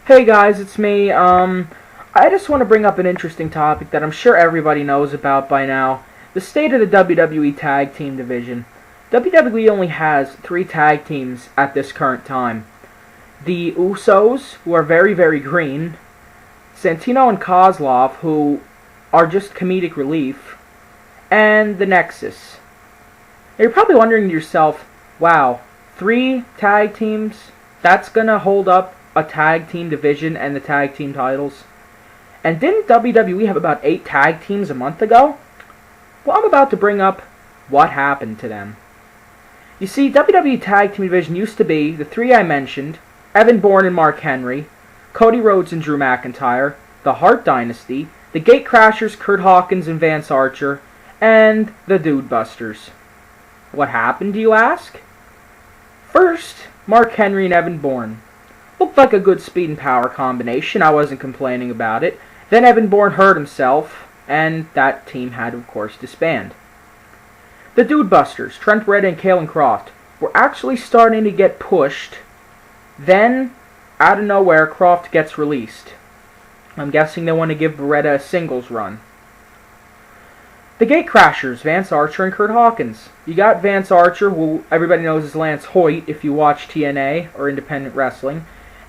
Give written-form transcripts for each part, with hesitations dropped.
Hey guys, it's me. I just want to bring up an interesting topic that I'm sure everybody knows about by now. The state of the WWE Tag Team division. WWE only has 3 tag teams at this current time. The Usos, who are very, very green. Santino and Kozlov, who are just comedic relief. And the Nexus. Now, you're probably wondering to yourself, wow, 3 tag teams? That's gonna hold up a tag team division and the tag team titles? And didn't WWE have about 8 tag teams a month ago? Well, I'm about to bring up what happened to them. You see, WWE Tag Team division used to be the 3 I mentioned, Evan Bourne and Mark Henry, Cody Rhodes and Drew McIntyre, the Hart Dynasty, the Gatecrashers, Kurt Hawkins and Vance Archer, and the Dude Busters. What happened, do you ask? First, Mark Henry and Evan Bourne. Looked like a good speed and power combination. I wasn't complaining about it. Then Evan Bourne hurt himself, and that team had to, of course, disband. The Dude Busters, Trent Beretta and Kalen Croft, were actually starting to get pushed. Then, out of nowhere, Croft gets released. I'm guessing they want to give Beretta a singles run. The Gatecrashers, Vance Archer and Kurt Hawkins. You got Vance Archer, who everybody knows as Lance Hoyt if you watch TNA or independent wrestling.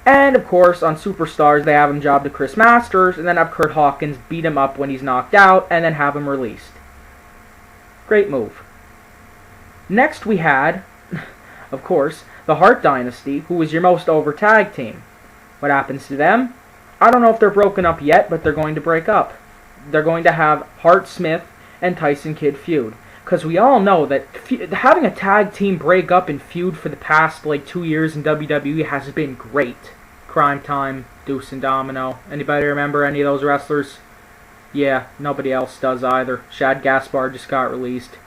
And, of course, on Superstars, they have him job to Chris Masters, and then have Kurt Hawkins beat him up when he's knocked out, and then have him released. Great move. Next we had, of course, the Hart Dynasty, who was your most over tag team. What happens to them? I don't know if they're broken up yet, but they're going to break up. They're going to have Hart Smith and Tyson Kidd feud. Because we all know that having a tag team break up and feud for the past 2 years in WWE has been great. Crime Time, Deuce and Domino. Anybody remember any of those wrestlers? Yeah, nobody else does either. Shad Gaspard just got released.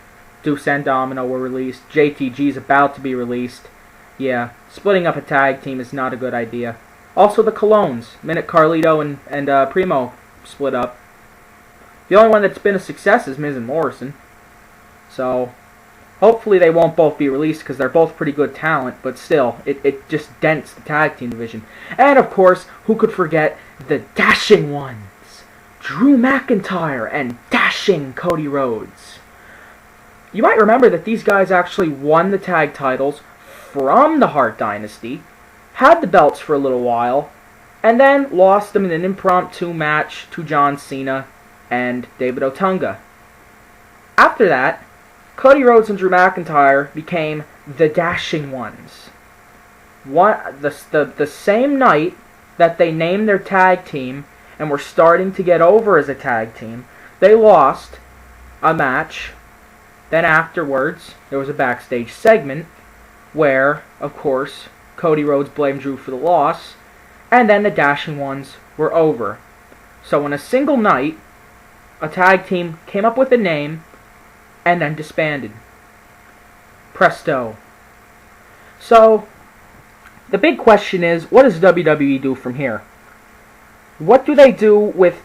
Deuce and Domino were released. JTG's about to be released. Yeah, splitting up a tag team is not a good idea. Also the Colognes. Minute Carlito and Primo split up. The only one that's been a success is Miz and Morrison. So, hopefully they won't both be released because they're both pretty good talent, but still, it just dents the tag team division. And of course, who could forget the dashing ones? Drew McIntyre and dashing Cody Rhodes. You might remember that these guys actually won the tag titles from the Hart Dynasty, had the belts for a little while, and then lost them in an impromptu match to John Cena and David Otunga. After that, Cody Rhodes and Drew McIntyre became the Dashing Ones. The same night that they named their tag team and were starting to get over as a tag team, they lost a match. Then afterwards, there was a backstage segment where, of course, Cody Rhodes blamed Drew for the loss, and then the Dashing Ones were over. So in a single night, a tag team came up with a name and then disbanded. Presto. So, the big question is, what does WWE do from here? What do they do with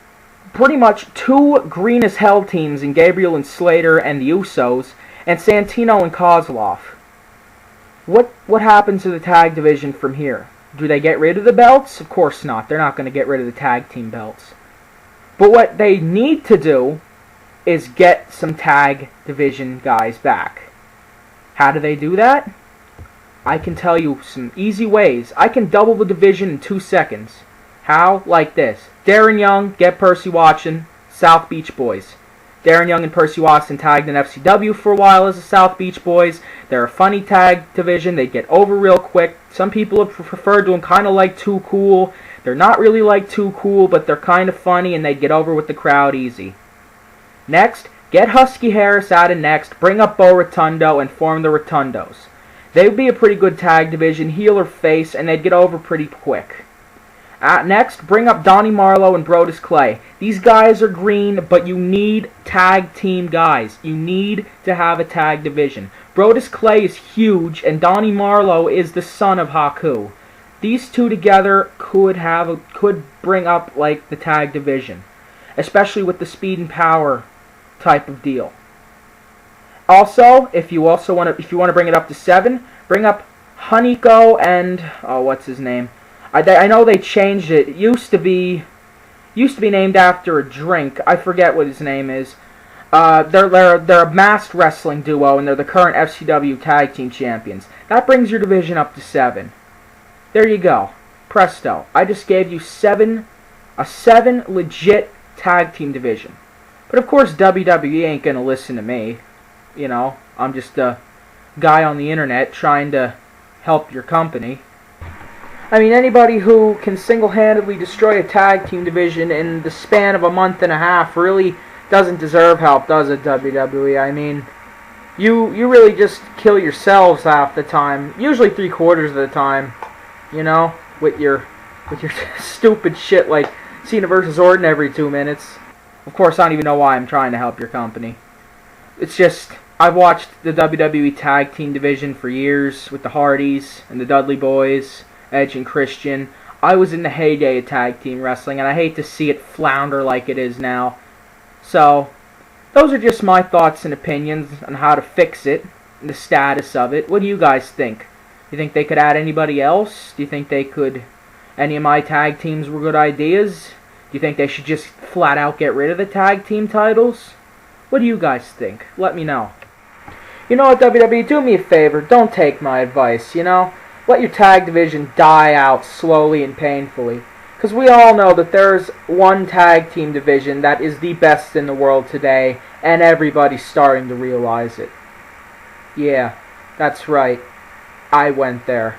pretty much 2 green as hell teams in Gabriel and Slater and the Usos, and Santino and Kozlov? What happens to the tag division from here? Do they get rid of the belts? Of course not. They're not going to get rid of the tag team belts. But what they need to do is get some tag division guys back. How do they do that? I can tell you some easy ways. I can double the division in 2 seconds. How? Like this. Darren Young, get Percy Watson, South Beach Boys. Darren Young and Percy Watson tagged in FCW for a while as the South Beach Boys. They're a funny tag division. They get over real quick. Some people have preferred to them kind of like Too Cool. They're not really like Too Cool, but they're kind of funny and they get over with the crowd easy. Next, get Husky Harris out of Next, bring up Bo Rotundo, and form the Rotundos. They would be a pretty good tag division, heel or face, and they'd get over pretty quick. Next, bring up Donnie Marlowe and Brodus Clay. These guys are green, but you need tag team guys. You need to have a tag division. Brodus Clay is huge, and Donnie Marlowe is the son of Haku. These 2 together could bring up the tag division, especially with the speed and power type of deal. Also, if you want to bring it up to 7, bring up Hunico and what's his name? I know they changed it. It used to be named after a drink. I forget what his name is. They're a masked wrestling duo, and they're the current FCW Tag Team Champions. That brings your division up to 7. There you go. Presto. I just gave you a 7 legit tag team division. But of course WWE ain't gonna listen to me. You know, I'm just a guy on the internet trying to help your company. I mean, anybody who can single-handedly destroy a tag team division in the span of a month and a half really doesn't deserve help, does it, WWE? I mean, you really just kill yourselves half the time. Usually 3/4 of the time, you know, with your stupid shit like Cena versus Orton every 2 minutes. Of course, I don't even know why I'm trying to help your company. It's just, I've watched the WWE Tag Team division for years with the Hardys and the Dudley Boys, Edge and Christian. I was in the heyday of tag team wrestling, and I hate to see it flounder like it is now. So, those are just my thoughts and opinions on how to fix it, and the status of it. What do you guys think? Do you think they could add anybody else? Do you think any of my tag teams were good ideas? Do you think they should just flat out get rid of the tag team titles? What do you guys think? Let me know. You know what, WWE, do me a favor, don't take my advice, you know? Let your tag division die out slowly and painfully. Because we all know that there's one tag team division that is the best in the world today, and everybody's starting to realize it. Yeah, that's right. I went there.